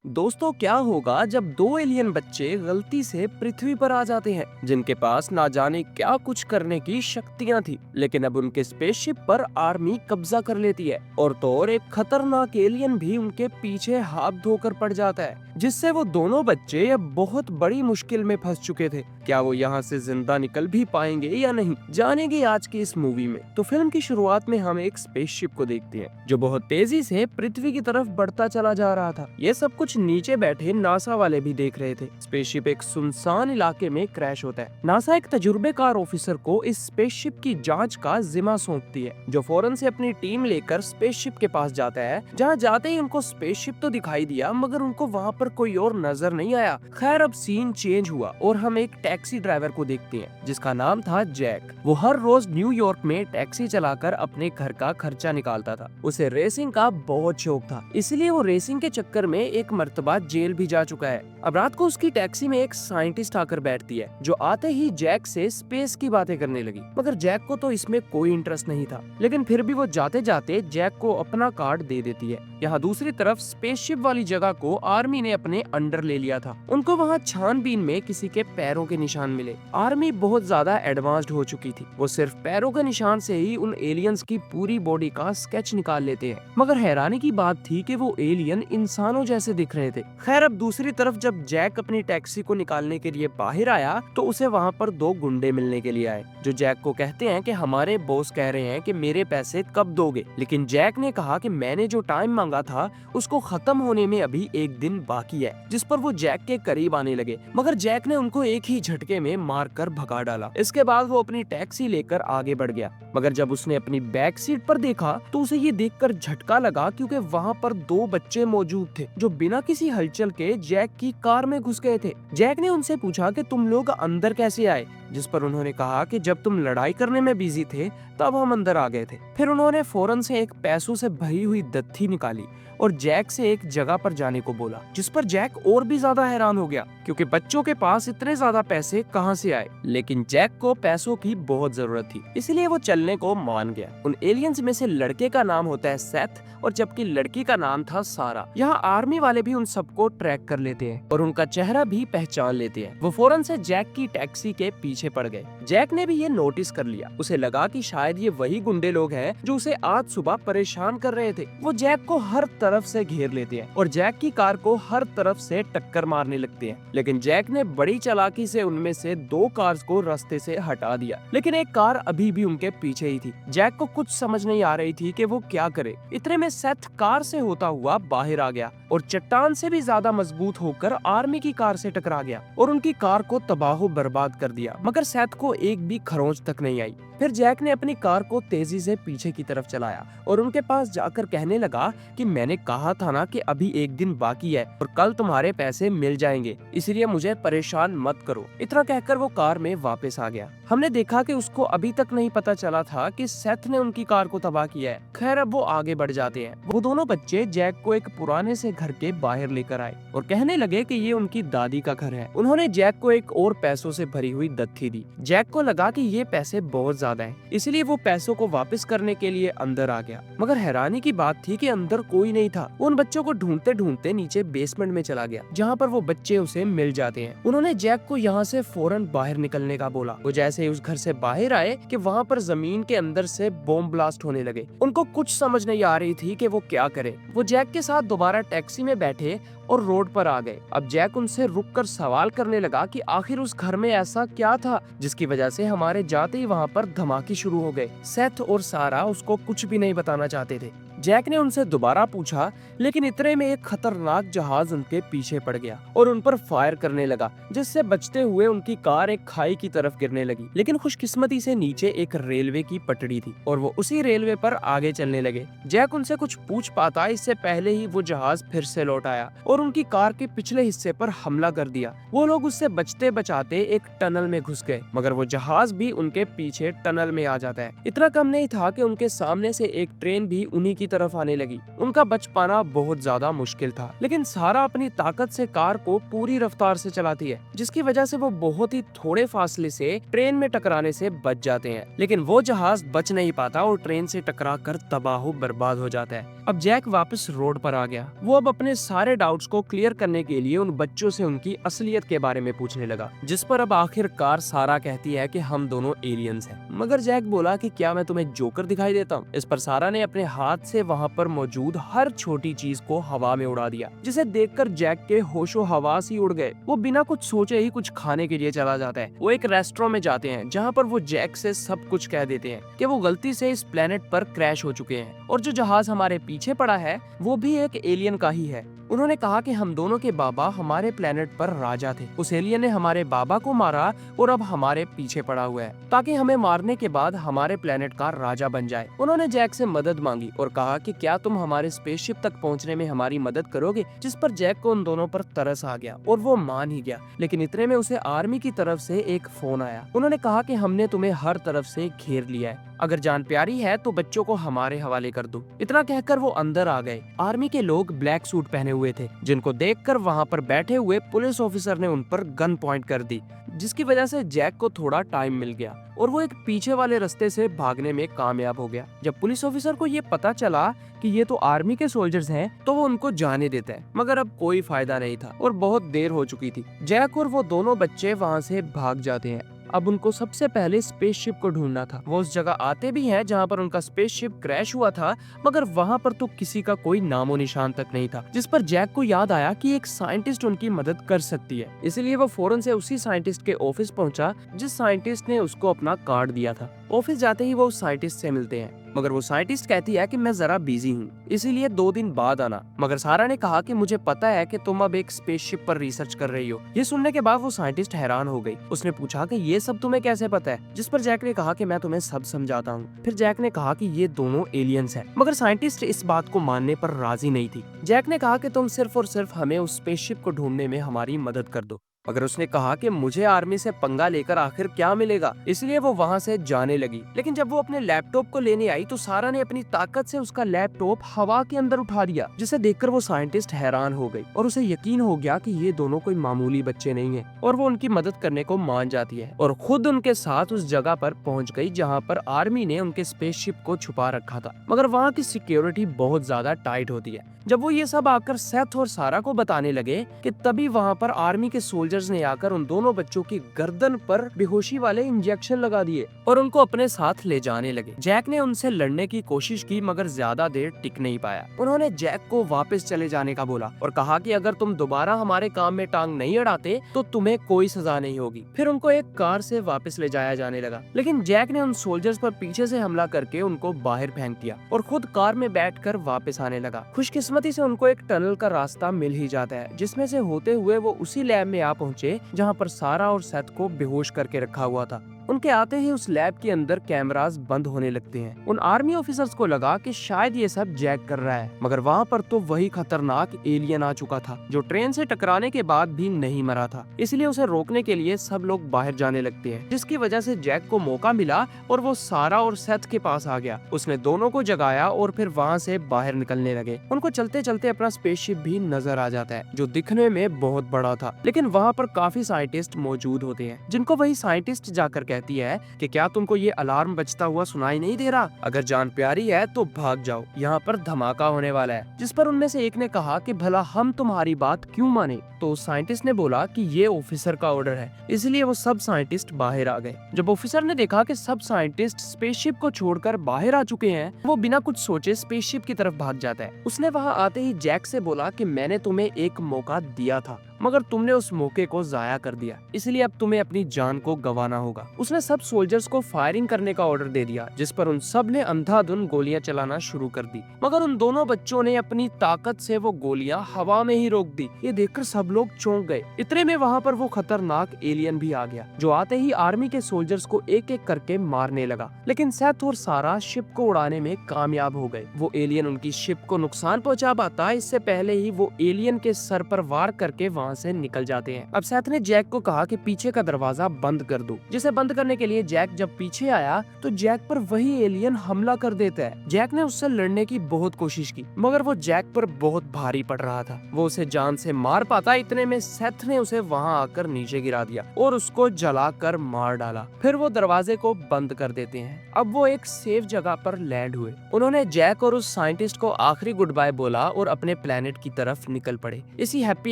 दोस्तों, क्या होगा जब दो एलियन बच्चे गलती से पृथ्वी पर आ जाते हैं, जिनके पास ना जाने क्या कुछ करने की शक्तियां थी, लेकिन अब उनके स्पेसशिप पर आर्मी कब्जा कर लेती है। और तो और एक खतरनाक एलियन भी उनके पीछे हाथ धोकर पड़ जाता है, जिससे वो दोनों बच्चे अब बहुत बड़ी मुश्किल में फंस चुके थे। क्या वो यहाँ से जिंदा निकल भी पाएंगे या नहीं, जानेंगे आज की इस मूवी में। तो फिल्म की शुरुआत में हम एक स्पेसशिप को देखते हैं जो बहुत तेजी से पृथ्वी की तरफ बढ़ता चला जा रहा था। ये सब कुछ नीचे बैठे नासा वाले भी देख रहे थे। स्पेसशिप एक सुनसान इलाके में क्रैश होता है। नासा एक तजुर्बेकार ऑफिसर को इस स्पेसशिप की जांच का जिम्मा सौंपती है, जो फौरन से अपनी टीम लेकर स्पेसशिप के पास जाता है। जहां जाते ही उनको स्पेसशिप तो दिखाई दिया, मगर उनको वहां पर कोई और नजर नहीं आया। खैर, अब सीन चेंज हुआ और हम एक टैक्सी ड्राइवर को देखते हैं जिसका नाम था जैक। वो हर रोज न्यूयॉर्क में टैक्सी चलाकर अपने घर का खर्चा निकालता था। उसे रेसिंग का बहुत शौक था, इसलिए वो रेसिंग के चक्कर में एक मर्तबा जेल भी जा चुका है। अब रात को उसकी टैक्सी में एक साइंटिस्ट आकर बैठती है, जो आते ही जैक से स्पेस की बातें करने लगी। मगर जैक को तो इसमें कोई इंटरेस्ट नहीं था, लेकिन फिर भी वो जाते जाते जैक को अपना कार्ड दे देती है। यहाँ दूसरी तरफ स्पेसशिप वाली जगह को आर्मी ने अपने अंडर ले लिया था। उनको वहाँ छानबीन में किसी के पैरों के निशान मिले। आर्मी बहुत ज्यादा एडवांस्ड हो चुकी थी, वो सिर्फ पैरों के निशान से ही उन एलियंस की पूरी बॉडी का स्केच निकाल लेते हैं। मगर हैरानी की बात थी कि वो एलियन इंसानों जैसे दिख रहे थे। खैर, अब दूसरी तरफ जब जैक अपनी टैक्सी को निकालने के लिए बाहर आया, तो उसे वहाँ पर दो गुंडे मिलने के लिए आए, जो जैक को कहते हैं कि हमारे बॉस कह रहे हैं कि मेरे पैसे कब दोगे। लेकिन जैक ने कहा कि मैंने जो टाइम मांगा था उसको खत्म होने में अभी एक दिन बाकी है, जिस पर वो जैक के करीब आने लगे। मगर जैक ने उनको एक ही झटके में मारकर भगा डाला। इसके बाद वो अपनी टैक्सी लेकर आगे बढ़ गया। मगर जब उसने अपनी बैक सीट पर देखा तो उसे ये देखकर झटका लगा, क्योंकि वहाँ पर दो बच्चे मौजूद थे जो बिना किसी हलचल के जैक की कार में घुस गए थे। जैक ने उनसे पूछा कि तुम लोग अंदर कैसे आए, जिस पर उन्होंने कहा कि जब तुम लड़ाई करने में बिजी थे तब हम अंदर आ गए थे। फिर उन्होंने फौरन से एक पैसों से भरी हुई दत्थी निकाली और जैक से एक जगह पर जाने को बोला, जिस पर जैक और भी ज्यादा हैरान हो गया, क्योंकि बच्चों के पास इतने ज्यादा पैसे कहां से आए। लेकिन जैक को पैसों की बहुत जरूरत थी, इसलिए वो चलने को मान गया। उन एलियंस में से लड़के का नाम होता है सेथ, और जबकि लड़की का नाम था सारा। यहाँ आर्मी वाले भी उन सबको ट्रैक कर लेते हैं और उनका चेहरा भी पहचान लेते हैं। वो फौरन से जैक की टैक्सी के पीछे पड़ गए। जैक ने भी ये नोटिस कर लिया। उसे लगा कि शायद ये वही गुंडे लोग हैं जो उसे आज सुबह परेशान कर रहे थे। वो जैक को हर तरफ से घेर लेते हैं और जैक की कार को हर तरफ से टक्कर मारने लगते हैं। लेकिन जैक ने बड़ी चालाकी से उनमें से दो कार्स को रास्ते से हटा दिया, लेकिन एक कार अभी भी उनके पीछे ही थी। जैक को कुछ समझ नहीं आ रही थी कि वो क्या करे। इतने में सेथ कार से होता हुआ बाहर आ गया और चट्टान से भी ज्यादा मजबूत होकर आर्मी की कार से टकरा गया और उनकी कार को तबाह बर्बाद कर दिया। मगर सेथ को एक भी खरोंच तक नहीं आई। फिर जैक ने अपनी कार को तेजी से पीछे की तरफ चलाया और उनके पास जाकर कहने लगा कि मैंने कहा था ना कि अभी एक दिन बाकी है और कल तुम्हारे पैसे मिल जाएंगे, इसलिए मुझे परेशान मत करो। इतना कहकर वो कार में वापस आ गया। हमने देखा कि उसको अभी तक नहीं पता चला था कि सेथ ने उनकी कार को तबाह किया है। खैर, अब वो आगे बढ़ जाते हैं। वो दोनों बच्चे जैक को एक पुराने से घर के बाहर लेकर आए और कहने लगे कि ये उनकी दादी का घर है। उन्होंने जैक को एक और पैसों से भरी हुई दत्थी दी। जैक को लगा कि ये पैसे बहुत ज्यादा हैं, इसलिए वो पैसों को वापस करने के लिए अंदर आ गया। मगर हैरानी की बात थी कि अंदर कोई नहीं था। उन बच्चों को ढूंढते ढूंढते नीचे बेसमेंट में चला गया, जहाँ पर वो बच्चे उसे मिल जाते हैं। उन्होंने जैक को यहाँ से फौरन बाहर निकलने का बोला। वो जैसे ही उस घर से बाहर आए कि वहाँ पर जमीन के अंदर से बॉम्ब ब्लास्ट होने लगे। उनको कुछ समझ नहीं आ रही थी कि वो क्या करे। वो जैक के साथ दोबारा टैक्सी में बैठे और रोड पर आ गए। अब जैक उनसे रुककर सवाल करने लगा कि आखिर उस घर में ऐसा क्या था जिसकी वजह से हमारे जाते ही वहाँ पर धमाके शुरू हो गए। सेथ और सारा उसको कुछ भी नहीं बताना चाहते थे। जैक ने उनसे दोबारा पूछा, लेकिन इतने में एक खतरनाक जहाज उनके पीछे पड़ गया और उन पर फायर करने लगा, जिससे बचते हुए उनकी कार एक खाई की तरफ गिरने लगी। लेकिन खुशकिस्मती से नीचे एक रेलवे की पटड़ी थी और वो उसी रेलवे पर आगे चलने लगे। जैक उनसे कुछ पूछ पाता इससे पहले ही वो जहाज फिर से लौट आया और उनकी कार के पिछले हिस्से पर हमला कर दिया। वो लोग उससे बचते बचाते एक टनल में घुस गए, मगर वो जहाज भी उनके पीछे टनल में आ जाता है। इतना कम नहीं था कि उनके सामने से एक ट्रेन भी उन्हीं की तरफ आने लगी। उनका बच पाना बहुत ज्यादा मुश्किल था, लेकिन सारा अपनी ताकत से कार को पूरी रफ्तार से चलाती है, जिसकी वजह से वो बहुत ही थोड़े फासले से ट्रेन में टकराने से बच जाते हैं। लेकिन वो जहाज बच नहीं पाता और ट्रेन से टकरा कर तबाह बर्बाद हो जाता है। अब जैक वापस रोड पर आ गया। वो अब अपने सारे डाउट्स को क्लियर करने के लिए उन बच्चों से उनकी असलियत के बारे में पूछने लगा, जिस पर अब आखिरकार सारा कहती है कि हम दोनों एलियंस हैं। मगर जैक बोला कि क्या मैं तुम्हें जोकर दिखाई देता हूँ? इस पर सारा ने अपने हाथ से वहाँ पर मौजूद हर छोटी चीज को हवा में उड़ा दिया, जिसे देखकर जैक के होशो हवास ही उड़ गए। वो बिना कुछ सोचे ही कुछ खाने के लिए चला जाता है। वो एक रेस्टोरेंट में जाते हैं, जहाँ पर वो जैक से सब कुछ कह देते हैं कि वो गलती से इस प्लेनेट पर क्रैश हो चुके हैं और जो जहाज हमारे पीछे पड़ा है वो भी एक एलियन का ही है। उन्होंने कहा कि हम दोनों के बाबा हमारे प्लेनेट पर राजा थे। उस एलियन ने हमारे बाबा को मारा और अब हमारे पीछे पड़ा हुआ है ताकि हमें मारने के बाद हमारे प्लेनेट का राजा बन जाए। उन्होंने जैक से मदद मांगी और कहा कि क्या तुम हमारे स्पेसशिप तक पहुंचने में हमारी मदद करोगे, जिस पर जैक को उन दोनों पर तरस आ गया और वो मान ही गया। लेकिन इतने में उसे आर्मी की तरफ से एक फोन आया। उन्होंने कहा कि हमने तुम्हें हर तरफ से घेर लिया है, अगर जान प्यारी है तो बच्चों को हमारे हवाले कर दो। इतना कहकर वो अंदर आ गए। आर्मी के लोग ब्लैक सूट पहने हुए थे, जिनको देखकर वहाँ पर बैठे हुए पुलिस ऑफिसर ने उन पर गन पॉइंट कर दी, जिसकी वजह से जैक को थोड़ा टाइम मिल गया और वो एक पीछे वाले रास्ते से भागने में कामयाब हो गया। जब पुलिस ऑफिसर को ये पता चला कि ये तो आर्मी के सोल्जर्स हैं, तो वो उनको जाने देता है, मगर अब कोई फायदा नहीं था और बहुत देर हो चुकी थी। जैक और वो दोनों बच्चे वहाँ से भाग जाते हैं। अब उनको सबसे पहले स्पेसशिप को ढूंढना था। वो उस जगह आते भी हैं जहाँ पर उनका स्पेसशिप क्रैश हुआ था, मगर वहाँ पर तो किसी का कोई नामो निशान तक नहीं था, जिस पर जैक को याद आया कि एक साइंटिस्ट उनकी मदद कर सकती है। इसलिए वो फौरन से उसी साइंटिस्ट के ऑफिस पहुंचा जिस साइंटिस्ट ने उसको अपना कार्ड दिया था। ऑफिस जाते ही वो उस साइंटिस्ट से मिलते हैं, मगर वो साइंटिस्ट कहती है कि मैं जरा बिजी हूँ, इसीलिए 2 दिन बाद आना। मगर सारा ने कहा कि मुझे पता है कि तुम अब एक स्पेसशिप पर रिसर्च कर रही हो। ये सुनने के बाद वो साइंटिस्ट हैरान हो गई। उसने पूछा कि ये सब तुम्हें कैसे पता है, जिस पर जैक ने कहा कि मैं तुम्हें सब समझाता हूँ। फिर जैक ने कहा कि ये दोनों एलियंस हैं, मगर साइंटिस्ट इस बात को मानने पर राजी नहीं थी। जैक ने कहा कि तुम सिर्फ और सिर्फ हमें उस स्पेसशिप को ढूंढने में हमारी मदद कर दो, मगर उसने कहा कि मुझे आर्मी से पंगा लेकर आखिर क्या मिलेगा, इसलिए वो वहाँ से जाने लगी। लेकिन जब वो अपने लैपटॉप को लेने आई तो सारा ने अपनी ताकत से उसका लैपटॉप हवा के अंदर उठा दिया, जिसे देखकर वो साइंटिस्ट हैरान हो गई और उसे यकीन हो गया कि ये दोनों कोई मामूली बच्चे नहीं है और वो उनकी मदद करने को मान जाती है और खुद उनके साथ उस जगह पर पहुंच गई जहाँ पर आर्मी ने उनके स्पेसशिप को छुपा रखा था, मगर वहाँ की सिक्योरिटी बहुत ज्यादा टाइट होती है। जब वो ये सब आकर सेथ और सारा को बताने लगे कि तभी वहाँ पर आर्मी के सोल्जर्स ने आकर उन दोनों बच्चों की गर्दन पर बेहोशी वाले इंजेक्शन लगा दिए और उनको अपने साथ ले जाने लगे। जैक ने उनसे लड़ने की कोशिश की, मगर ज्यादा देर टिक नहीं पाया। उन्होंने जैक को वापस चले जाने का बोला और कहा कि अगर तुम दोबारा हमारे काम में टांग नहीं अड़ाते तो तुम्हें कोई सजा नहीं होगी। फिर उनको एक कार से वापस ले जाया जाने लगा, लेकिन जैक ने उन सोल्जर्स पर पीछे से हमला करके उनको बाहर फेंक दिया और खुद कार में बैठकर वापस आने लगा। खुशकिस्मती से उनको एक टनल का रास्ता मिल ही जाता है, जिसमें से होते हुए वो उसी लैब में आ पहुंचे जहां पर सारा और सेथ को बेहोश करके रखा हुआ था। उनके आते ही उस लैब के अंदर कैमरास बंद होने लगते हैं। उन आर्मी ऑफिसर्स को लगा कि शायद ये सब जैक कर रहा है, मगर वहाँ पर तो वही खतरनाक एलियन आ चुका था जो ट्रेन से टकराने के बाद भी नहीं मरा था। इसलिए उसे रोकने के लिए सब लोग बाहर जाने लगते हैं, जिसकी वजह से जैक को मौका मिला और वो सारा और सेथ के पास आ गया। उसने दोनों को जगाया और फिर वहाँ से बाहर निकलने लगे। उनको चलते चलते अपना स्पेसशिप भी नजर आ जाता है, जो दिखने में बहुत बड़ा था, लेकिन वहाँ पर काफी साइंटिस्ट मौजूद होते हैं, जिनको वही साइंटिस्ट जाकर कहती है कि क्या तुमको ये अलार्म बजता हुआ सुनाई नहीं दे रहा? अगर जान प्यारी है तो भाग जाओ, यहाँ पर धमाका होने वाला है। जिस पर उनमें से एक ने कहा कि भला हम तुम्हारी बात क्यों माने? तो साइंटिस्ट ने बोला कि ये ऑफिसर का ऑर्डर है, इसलिए वो सब साइंटिस्ट बाहर आ गए। जब ऑफिसर ने देखा कि सब साइंटिस्ट स्पेसशिप को छोड़कर बाहर आ चुके हैं, वो बिना कुछ सोचे स्पेसशिप की तरफ भाग जाता है। उसने वहाँ आते ही जैक से बोला कि मैंने तुम्हें एक मौका दिया था, मगर तुमने उस मौके को जाया कर दिया, इसलिए अब तुम्हें अपनी जान को गंवाना होगा। उसने सब सोल्जर्स को फायरिंग करने का ऑर्डर दे दिया, जिस पर उन सब ने अंधाधुन गोलियां चलाना शुरू कर दी, मगर उन दोनों बच्चों ने अपनी ताकत से वो गोलियां हवा में ही रोक दी। ये देखकर सब लोग चौंक गए। इतने में वहाँ पर वो खतरनाक एलियन भी आ गया, जो आते ही आर्मी के सोल्जर्स को एक एक करके मारने लगा। लेकिन सेथ और सारा शिप को उड़ाने में कामयाब हो गए। वो एलियन उनकी शिप को नुकसान पहुंचा पाता इससे पहले ही वो एलियन के सर पर वार करके वहाँ वहाँ से निकल जाते हैं। अब सेथ ने जैक को कहा कि पीछे का दरवाजा बंद कर दो, जिसे बंद करने के लिए जैक जब पीछे आया तो जैक पर वही एलियन हमला कर देता है। जैक ने उससे लड़ने की बहुत कोशिश की, मगर वो जैक पर बहुत भारी पड़ रहा था। वो उसे जान से मार पाता, इतने में सेथ ने उसे वहां आकर नीचे गिरा दिया और उसको जलाकर मार डाला। फिर वो दरवाजे को बंद कर देते हैं। अब वो एक सेफ जगह पर लैंड हुए। उन्होंने जैक और उस साइंटिस्ट को आखिरी गुड बाय बोला और अपने प्लेनेट की तरफ निकल पड़े। इसी हैप्पी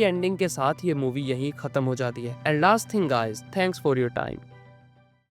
एंडिंग के साथ ये मूवी यहीं खत्म हो जाती है। And last thing guys, thanks for your time.